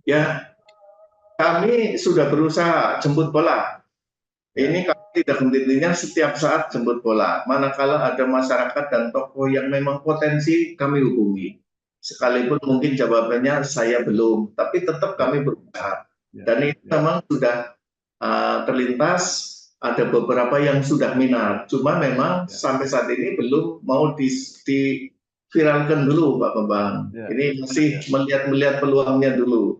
Ya, kami sudah berusaha jemput bola. Ya, Ini kami tidak henti-hentinya setiap saat jemput bola. Manakala ada masyarakat dan tokoh yang memang potensi, kami hubungi. Sekalipun mungkin jawabannya saya belum, tapi tetap ya, kami berusaha. ya, Dan ini ya, memang sudah terlintas, ada beberapa yang sudah minat. Cuma memang ya, sampai saat ini belum mau diviralkan dulu, Pak Bambang. ya, Ini masih ya. melihat-melihat peluangnya dulu.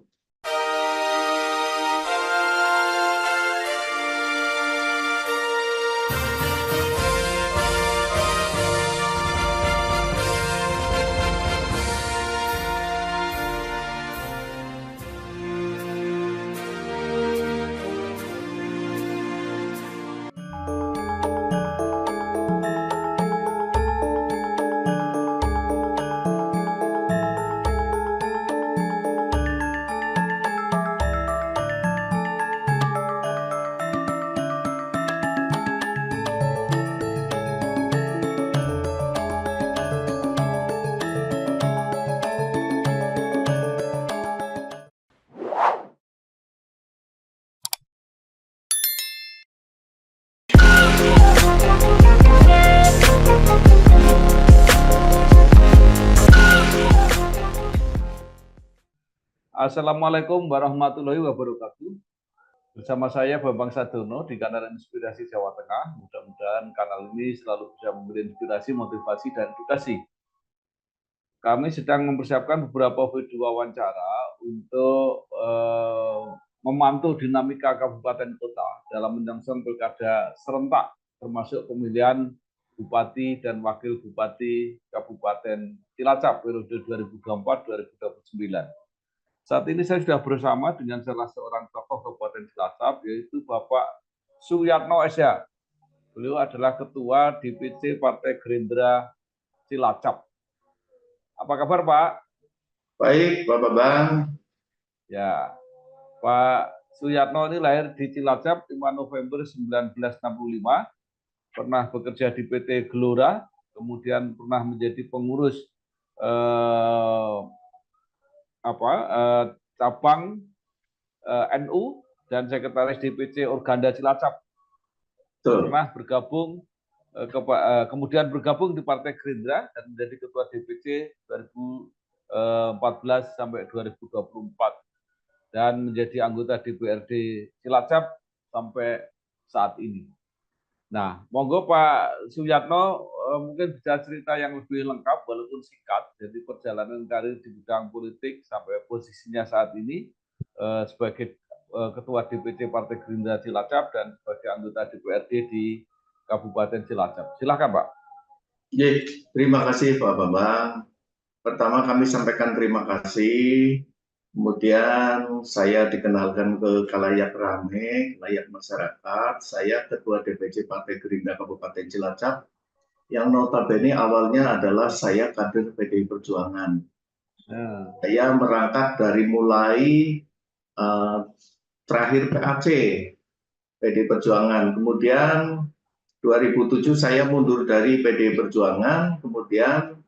Assalamualaikum warahmatullahi wabarakatuh. Bersama saya Bambang Sadono di kanal Inspirasi Jawa Tengah. Mudah-mudahan kanal ini selalu bisa memberi inspirasi, motivasi, dan edukasi. Kami sedang mempersiapkan beberapa video wawancara untuk memantau dinamika kabupaten kota dalam menyongsong pilkada serentak, termasuk pemilihan Bupati dan Wakil Bupati Kabupaten Cilacap periode 2024-2029. Saat ini saya sudah bersama dengan salah seorang tokoh Kabupaten Cilacap, yaitu Bapak Suyatno SH. Beliau adalah Ketua DPC Partai Gerindra Cilacap. Apa kabar, Pak? Baik, Pak Bambang. Ya, Pak Suyatno ini lahir di Cilacap 5 November 1965, pernah bekerja di PT Gelora, kemudian pernah menjadi pengurus cabang NU dan sekretaris DPC Organda Cilacap. Betul. Pernah bergabung kemudian bergabung di Partai Gerindra dan menjadi Ketua DPC 2014 sampai 2024 dan menjadi anggota DPRD Cilacap sampai saat ini. Nah, monggo Pak Suyatno mungkin bisa cerita yang lebih lengkap walaupun singkat dari perjalanan karir di bidang politik sampai posisinya saat ini sebagai Ketua DPC Partai Gerindra Cilacap dan sebagai anggota DPRD di Kabupaten Cilacap. Silakan Pak. Terima kasih Pak Bambang. Pertama kami sampaikan terima kasih. Kemudian saya dikenalkan ke khalayak rame, khalayak masyarakat. Saya Ketua DPC Partai Gerindra Kabupaten Cilacap, yang notabene awalnya adalah saya kader PDI Perjuangan. Saya merangkak dari mulai terakhir PAC PDI Perjuangan. Kemudian 2007 saya mundur dari PDI Perjuangan, kemudian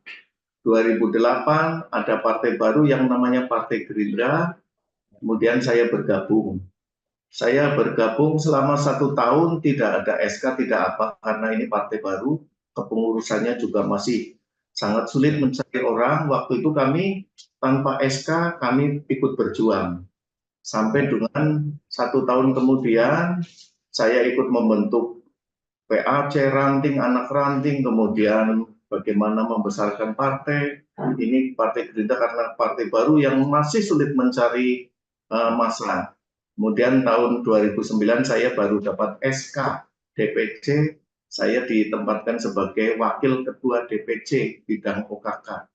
2008 ada partai baru yang namanya Partai Gerindra, kemudian saya bergabung. Saya bergabung selama 1 tahun, tidak ada SK, tidak apa, karena ini partai baru, kepengurusannya juga masih sangat sulit mencari orang. Waktu itu kami tanpa SK, kami ikut berjuang. Sampai dengan 1 tahun kemudian, saya ikut membentuk PAC, ranting, anak ranting, kemudian bagaimana membesarkan partai. Ini Partai Gerindra karena partai baru yang masih sulit mencari massa. Kemudian tahun 2009 saya baru dapat SK DPC, saya ditempatkan sebagai Wakil Ketua DPC bidang OKK.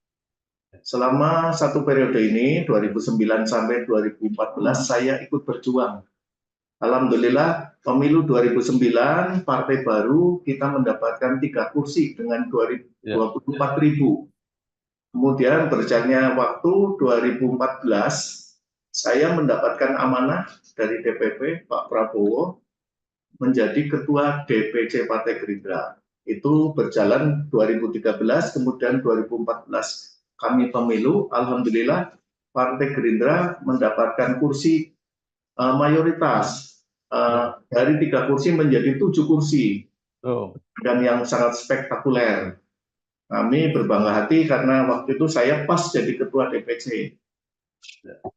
Selama 1 periode ini, 2009 sampai 2014, saya ikut berjuang. Alhamdulillah, pemilu 2009, partai baru, kita mendapatkan 3 kursi dengan 24.000. Kemudian berjalannya waktu 2014, saya mendapatkan amanah dari DPP Pak Prabowo menjadi Ketua DPC Partai Gerindra. Itu berjalan 2013, kemudian 2014 kami pemilu, alhamdulillah Partai Gerindra mendapatkan kursi mayoritas dari 3 kursi menjadi 7 kursi, dan yang sangat spektakuler. Kami berbangga hati karena waktu itu saya pas jadi ketua DPC.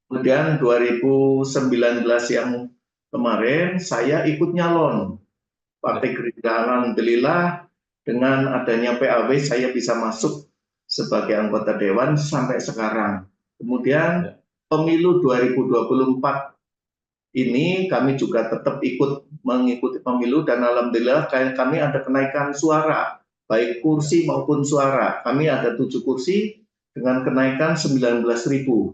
Kemudian 2019 yang kemarin saya ikut nyalon Partai Gerindra. Alhamdulillah dengan adanya PAW saya bisa masuk sebagai anggota dewan sampai sekarang. Kemudian pemilu 2024 ini kami juga tetap ikut mengikuti pemilu dan alhamdulillah kami ada kenaikan suara, baik kursi maupun suara. Kami ada 7 kursi dengan kenaikan 19.000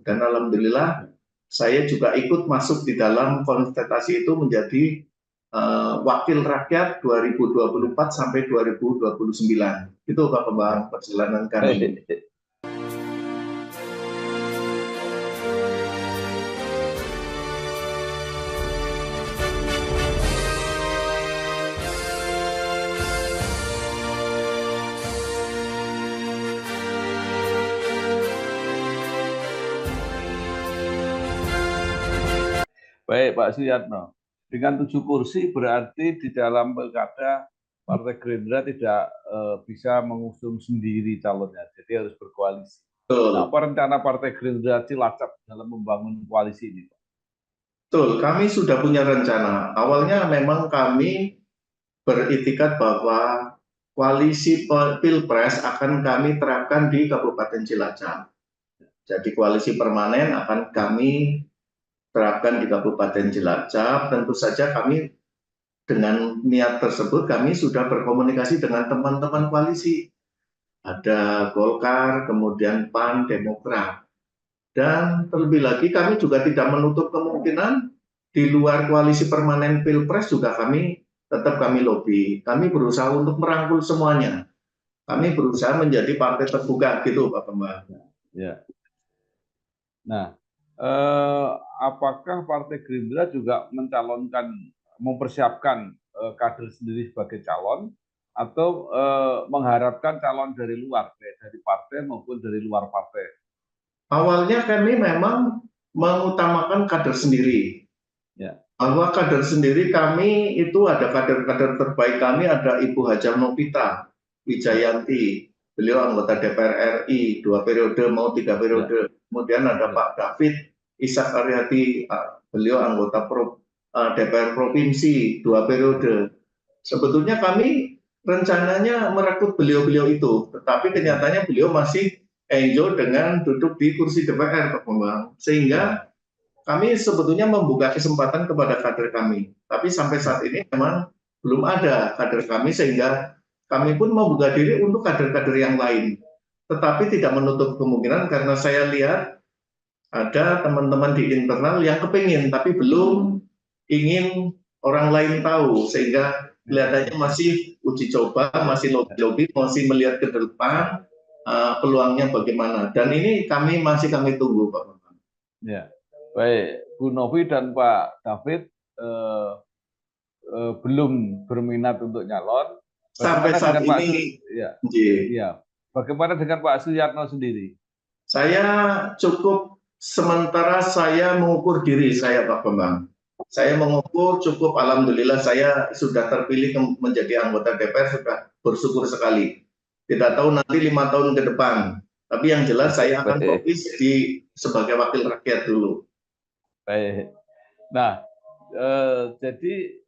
dan alhamdulillah saya juga ikut masuk di dalam kontestasi itu menjadi wakil rakyat 2024 sampai 2029. Itu Pak Bambang perjalanan kami. Baik Pak Suyatno, dengan 7 kursi berarti di dalam pilkada Partai Gerindra tidak bisa mengusung sendiri calonnya, jadi harus berkoalisi. Nah, apa rencana Partai Gerindra Cilacap dalam membangun koalisi ini? Betul, kami sudah punya rencana. Awalnya memang kami beritikat bahwa koalisi Pilpres akan kami terapkan di Kabupaten Cilacap. Jadi koalisi permanen akan kami terapkan di Kabupaten Cilacap. Tentu saja kami dengan niat tersebut kami sudah berkomunikasi dengan teman-teman koalisi. Ada Golkar, kemudian PAN, Demokrat. Dan terlebih lagi kami juga tidak menutup kemungkinan di luar koalisi permanen Pilpres juga tetap kami lobby. Kami berusaha untuk merangkul semuanya. Kami berusaha menjadi partai terbuka gitu Pak Bambang. Ya. Nah, apakah Partai Gerindra juga mempersiapkan kader sendiri sebagai calon, atau mengharapkan calon dari luar, baik dari partai maupun dari luar partai? Awalnya kami memang mengutamakan kader sendiri. Ya. Bahwa kader sendiri kami itu ada kader-kader terbaik kami, ada Ibu Haja Novita Wijayanti, beliau anggota DPR RI 2 periode mau 3 periode. Ya. Kemudian ada Pak David Ishak Aryadi, beliau anggota DPR Provinsi 2 periode. Sebetulnya kami rencananya merekrut beliau-beliau itu, tetapi kenyataannya beliau masih enjoy dengan duduk di kursi DPR, Pak Bambang. Sehingga kami sebetulnya membuka kesempatan kepada kader kami. Tapi sampai saat ini memang belum ada kader kami, sehingga kami pun membuka diri untuk kader-kader yang lain. Tetapi tidak menutup kemungkinan karena saya lihat ada teman-teman di internal yang kepingin, tapi belum ingin orang lain tahu, sehingga kelihatannya masih uji coba, masih lobby, masih melihat ke depan peluangnya bagaimana. Dan ini kami tunggu, Pak Bambang. Ya, baik, Bu Novi dan Pak David belum berminat untuk nyalon. Sampai saat ini, ya. Bagaimana dengan Pak Suyatno sendiri? Saya cukup sementara saya mengukur diri saya, Pak Bambang. Saya mengukur cukup, alhamdulillah saya sudah terpilih menjadi anggota DPR, sudah bersyukur sekali. Tidak tahu nanti 5 tahun ke depan, tapi yang jelas saya akan fokus sebagai wakil rakyat dulu. Baik. Nah, jadi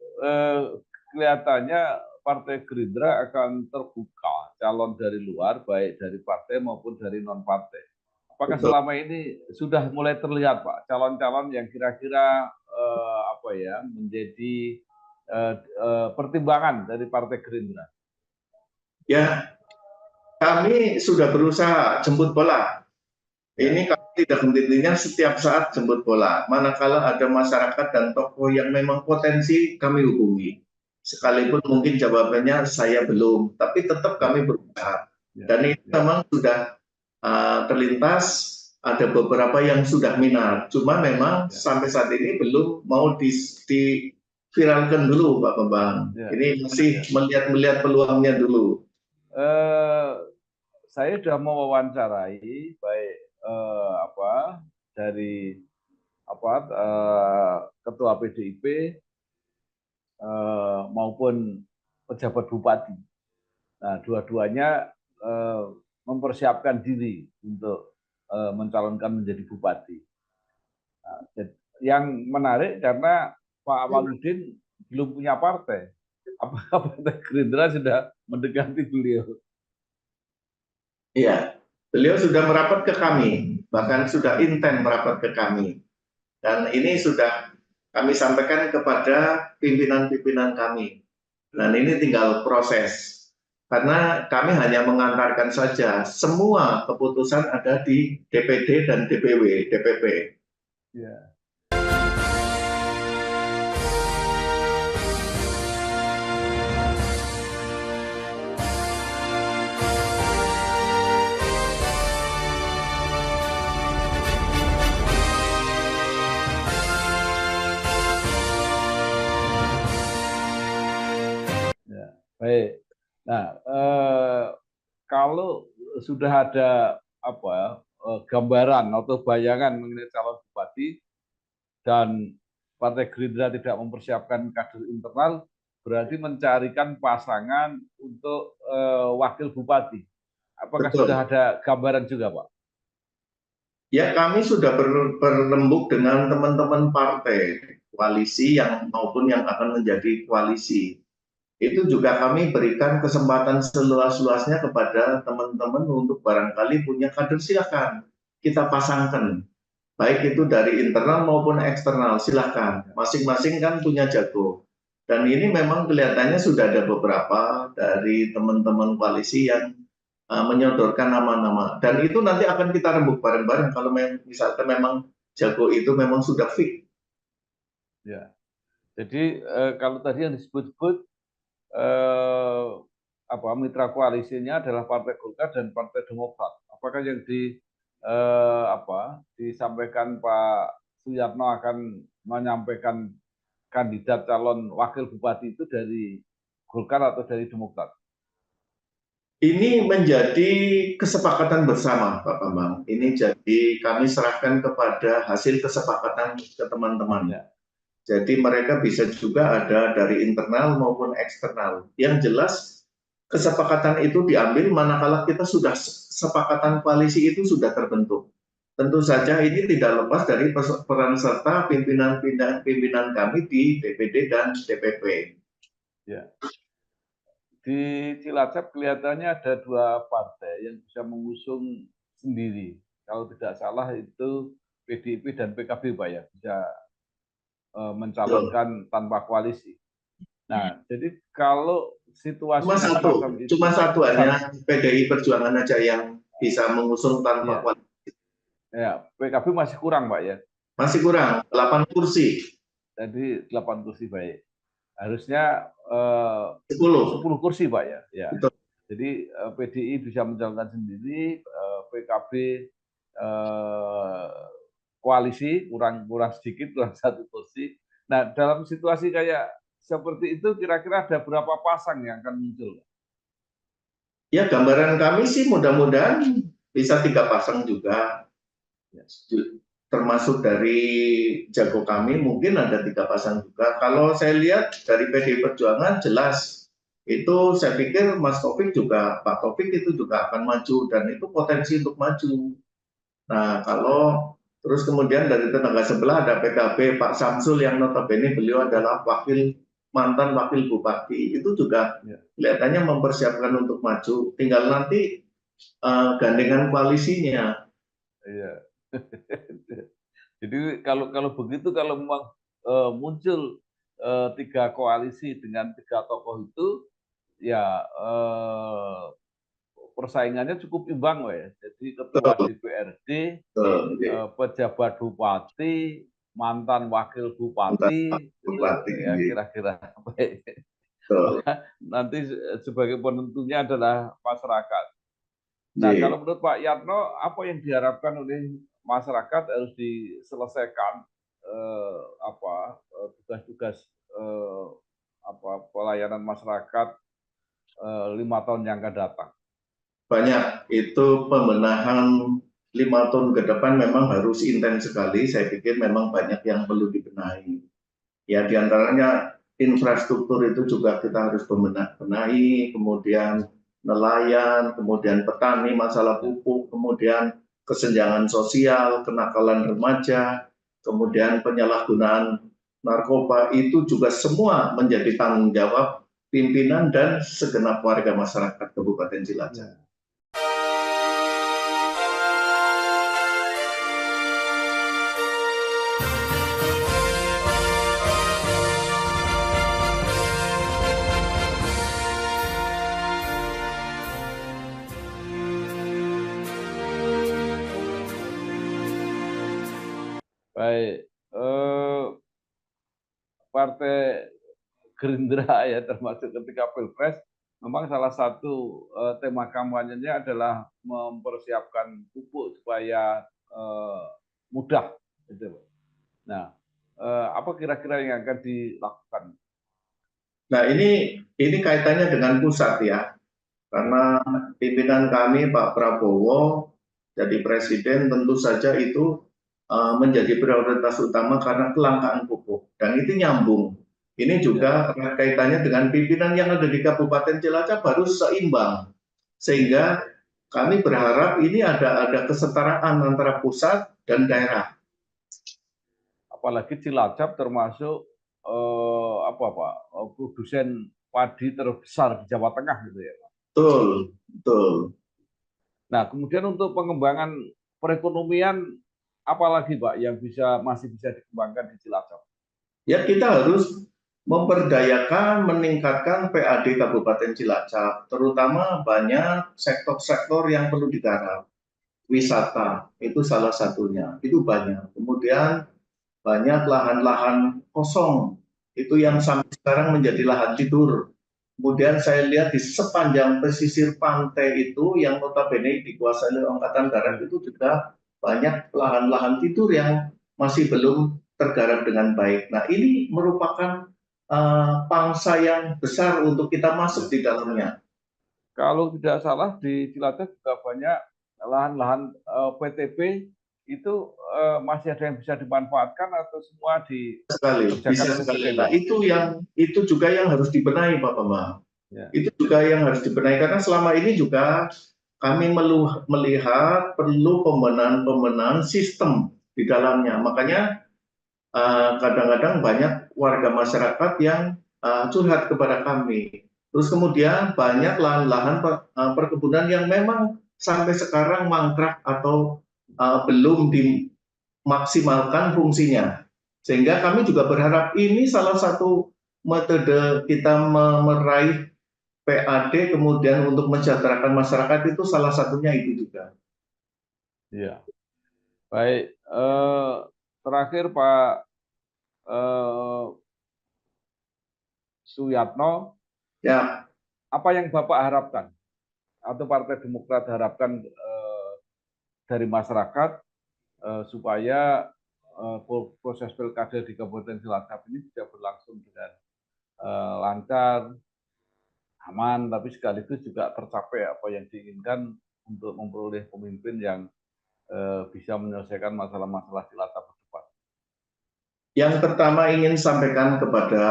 kelihatannya Partai Gerindra akan terbuka calon dari luar, baik dari partai maupun dari non-partai. Apakah selama ini sudah mulai terlihat, Pak, calon-calon yang kira-kira menjadi pertimbangan dari Partai Gerindra? Ya, kami sudah berusaha jemput bola. Ini kami tidak henti-hentinya setiap saat jemput bola. Manakala ada masyarakat dan tokoh yang memang potensi, kami hubungi. Sekalipun mungkin jawabannya saya belum, tapi tetap kami berusaha. Dan ini memang sudah terlintas, ada beberapa yang sudah minat. Cuma memang sampai saat ini belum mau diviralkan dulu, Pak Bambang. Ini masih melihat peluangnya dulu. Saya sudah mewawancarai baik dari ketua PDIP maupun pejabat bupati. Nah, dua-duanya mempersiapkan diri untuk mencalonkan menjadi bupati. Nah, yang menarik karena Pak Awaludin belum punya partai. Apakah Partai Gerindra sudah mendekati beliau? Iya, beliau sudah merapat ke kami, bahkan sudah intent merapat ke kami. Dan ini sudah kami sampaikan kepada pimpinan-pimpinan kami. Dan ini tinggal proses. Karena kami hanya mengantarkan saja, semua keputusan ada di DPD dan DPW, DPP. Ya. Ya, baik. Nah, kalau sudah ada gambaran atau bayangan mengenai calon bupati dan Partai Gerindra tidak mempersiapkan kader internal, berarti mencarikan pasangan untuk wakil bupati. Apakah Betul. sudah ada gambaran juga, Pak? Ya, kami sudah berlembuk dengan teman-teman partai koalisi yang maupun yang akan menjadi koalisi. Itu juga kami berikan kesempatan seluas-luasnya kepada teman-teman untuk barangkali punya kader, silakan kita pasangkan. Baik itu dari internal maupun eksternal, silakan. Masing-masing kan punya jago. Dan ini memang kelihatannya sudah ada beberapa dari teman-teman koalisi yang menyodorkan nama-nama. Dan itu nanti akan kita rembuk bareng-bareng kalau misalkan memang jago itu memang sudah fix. Ya. Jadi kalau tadi yang disebut-sebut mitra koalisinya adalah Partai Golkar dan Partai Demokrat. Apakah yang disampaikan Pak Suyatno akan menyampaikan kandidat calon wakil bupati itu dari Golkar atau dari Demokrat? Ini menjadi kesepakatan bersama, Pak Bambang. Ini jadi kami serahkan kepada hasil kesepakatan ke teman-teman. Ya. Jadi mereka bisa juga ada dari internal maupun eksternal. Yang jelas kesepakatan itu diambil manakala kita sudah kesepakatan koalisi itu sudah terbentuk. Tentu saja ini tidak lepas dari peran serta pimpinan kami di DPD dan DPP. Ya. Di Cilacap kelihatannya ada dua partai yang bisa mengusung sendiri. Kalau tidak salah itu PDIP dan PKB, Pak ya, bisa mencalonkan tanpa koalisi. Nah, jadi kalau situasinya semacam itu, cuma satu hanya PDI Perjuangan aja yang bisa mengusung tanpa koalisi. Ya, PKB masih kurang, Pak ya. Masih kurang 8 kursi. Jadi 8 kursi, baik. Harusnya 10 kursi, Pak ya. Ya. Betul. Jadi PDI bisa mencalonkan sendiri, PKB koalisi kurang sedikit, kurang 1 kursi. Nah, dalam situasi kayak seperti itu, kira-kira ada berapa pasang yang akan muncul? Ya, gambaran kami sih mudah-mudahan bisa 3 pasang juga. Termasuk dari jago kami mungkin ada 3 pasang juga. Kalau saya lihat dari PDI Perjuangan jelas itu saya pikir Mas Taufik juga, Pak Taufik itu juga akan maju dan itu potensi untuk maju. Nah, kalau terus kemudian dari tetangga sebelah ada PKB Pak Samsul yang notabene beliau adalah mantan wakil bupati, itu juga kelihatannya mempersiapkan untuk maju. Tinggal nanti gandengan koalisinya. Iya. Jadi kalau begitu, kalau memang muncul 3 koalisi dengan 3 tokoh itu, ya persaingannya cukup imbang, Pak ya. Jadi ketua DPRD, pejabat bupati, mantan wakil bupati, ya kira-kira. Nanti sebagai penentunya adalah masyarakat. Nah, kalau menurut Pak Yatno, apa yang diharapkan oleh masyarakat harus diselesaikan tugas-tugas pelayanan masyarakat 5 tahun yang akan datang? Banyak, itu pembenahan 5 tahun ke depan memang harus intens sekali. Saya pikir memang banyak yang perlu dibenahi. Ya, diantaranya infrastruktur itu juga kita harus benahi, kemudian nelayan, kemudian petani, masalah pupuk, kemudian kesenjangan sosial, kenakalan remaja, kemudian penyalahgunaan narkoba, itu juga semua menjadi tanggung jawab pimpinan dan segenap warga masyarakat Kabupaten Cilacap. Baik, Partai Gerindra ya termasuk ketika Pilpres, memang salah satu tema kampanyenya adalah mempersiapkan pupuk supaya mudah, gitu. Nah, apa kira-kira yang akan dilakukan? Nah, ini kaitannya dengan pusat ya, karena pimpinan kami Pak Prabowo jadi presiden tentu saja itu menjadi prioritas utama karena kelangkaan pupuk, dan itu nyambung. Ini juga kaitannya dengan pimpinan yang ada di Kabupaten Cilacap harus seimbang, sehingga kami berharap ini ada kesetaraan antara pusat dan daerah. Apalagi Cilacap termasuk produsen padi terbesar di Jawa Tengah gitu ya. Betul, betul. Nah, kemudian untuk pengembangan perekonomian apalagi Pak yang masih bisa dikembangkan di Cilacap? Ya, kita harus memperdayakan, meningkatkan PAD Kabupaten Cilacap, terutama banyak sektor-sektor yang perlu digarap. Wisata, itu salah satunya, itu banyak. Kemudian banyak lahan-lahan kosong, itu yang sampai sekarang menjadi lahan tidur. Kemudian saya lihat di sepanjang pesisir pantai itu yang notabene dikuasai oleh Angkatan Darat itu juga banyak lahan-lahan tidur yang masih belum tergarap dengan baik. Nah, ini merupakan pangsa yang besar untuk kita masuk di dalamnya. Kalau tidak salah di Cilacap juga banyak lahan-lahan PTP itu masih ada yang bisa dimanfaatkan atau semua bisa sekali. Nah, itu juga yang harus dibenahi Pak Bambang. Ya. Itu juga yang harus dibenahi karena selama ini juga kami melihat perlu pembenahan sistem di dalamnya. Makanya kadang-kadang banyak warga masyarakat yang curhat kepada kami. Terus kemudian banyak lahan-lahan perkebunan yang memang sampai sekarang mangkrak atau belum dimaksimalkan fungsinya. Sehingga kami juga berharap ini salah satu metode kita meraih PAD kemudian untuk mensejahterakan masyarakat itu salah satunya itu juga. Iya. Baik, terakhir Pak Suyatno, ya, apa yang Bapak harapkan atau Partai Demokrat harapkan dari masyarakat supaya proses pilkada di Kabupaten Cilacap ini bisa berlangsung dengan lancar, aman, tapi sekaligus juga tercapai apa yang diinginkan untuk memperoleh pemimpin yang bisa menyelesaikan masalah-masalah Cilacap ke depan. Yang pertama ingin sampaikan kepada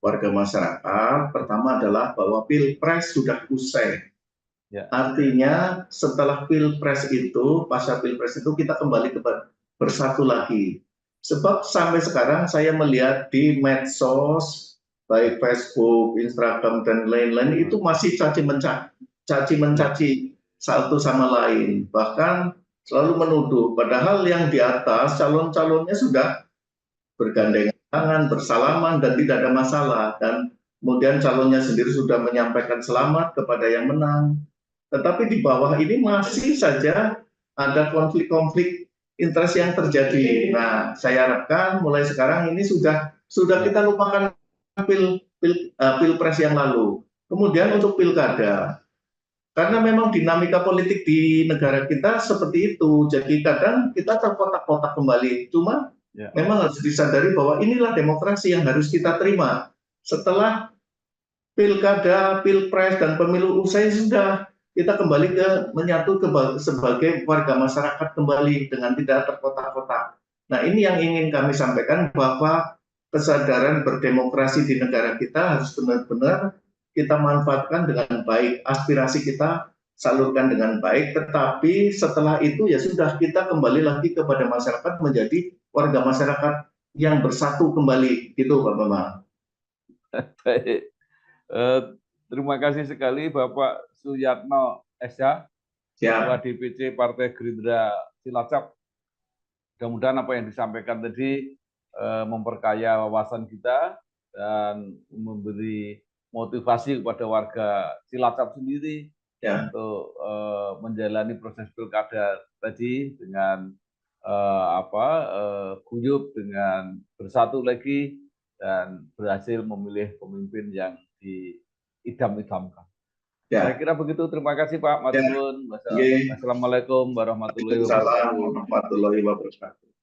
warga masyarakat, pertama adalah bahwa Pilpres sudah usai. Ya. Artinya setelah Pilpres itu, pasca Pilpres itu kita kembali bersatu lagi. Sebab sampai sekarang saya melihat di medsos, baik Facebook, Instagram, dan lain-lain itu masih caci mencaci satu sama lain. Bahkan selalu menuduh, padahal yang di atas calon-calonnya sudah bergandengan tangan, bersalaman, dan tidak ada masalah. Dan kemudian calonnya sendiri sudah menyampaikan selamat kepada yang menang. Tetapi di bawah ini masih saja ada konflik-konflik interest yang terjadi. Nah, saya harapkan mulai sekarang ini sudah kita lupakan pilpres yang lalu. Kemudian untuk pilkada, karena memang dinamika politik di negara kita seperti itu, jadi kadang kita terkotak-kotak kembali. Cuma memang harus disadari bahwa inilah demokrasi yang harus kita terima. Setelah pilkada, pilpres, dan pemilu usai sudah kita kembali ke menyatu sebagai warga masyarakat kembali dengan tidak terkotak-kotak. Nah, ini yang ingin kami sampaikan, bahwa kesadaran berdemokrasi di negara kita harus benar-benar kita manfaatkan dengan baik, aspirasi kita salurkan dengan baik, tetapi setelah itu ya sudah, kita kembali lagi kepada masyarakat, menjadi warga masyarakat yang bersatu kembali, gitu Pak Bambang. Baik. Terima kasih sekali Bapak Suyatno SH, Ketua Ya, DPC Partai Gerindra Cilacap. Mudah-mudahan apa yang disampaikan tadi memperkaya wawasan kita dan memberi motivasi kepada warga Cilacap sendiri ya, untuk menjalani proses pilkada tadi dengan guyup, dengan bersatu lagi, dan berhasil memilih pemimpin yang diidam-idamkan. Saya ya, kira begitu. Terima kasih Pak ya. Matur. Oke. Wassalamualaikum warahmatullahi Waalaikumsalam wabarakatuh. warahmatullahi wabarakatuh.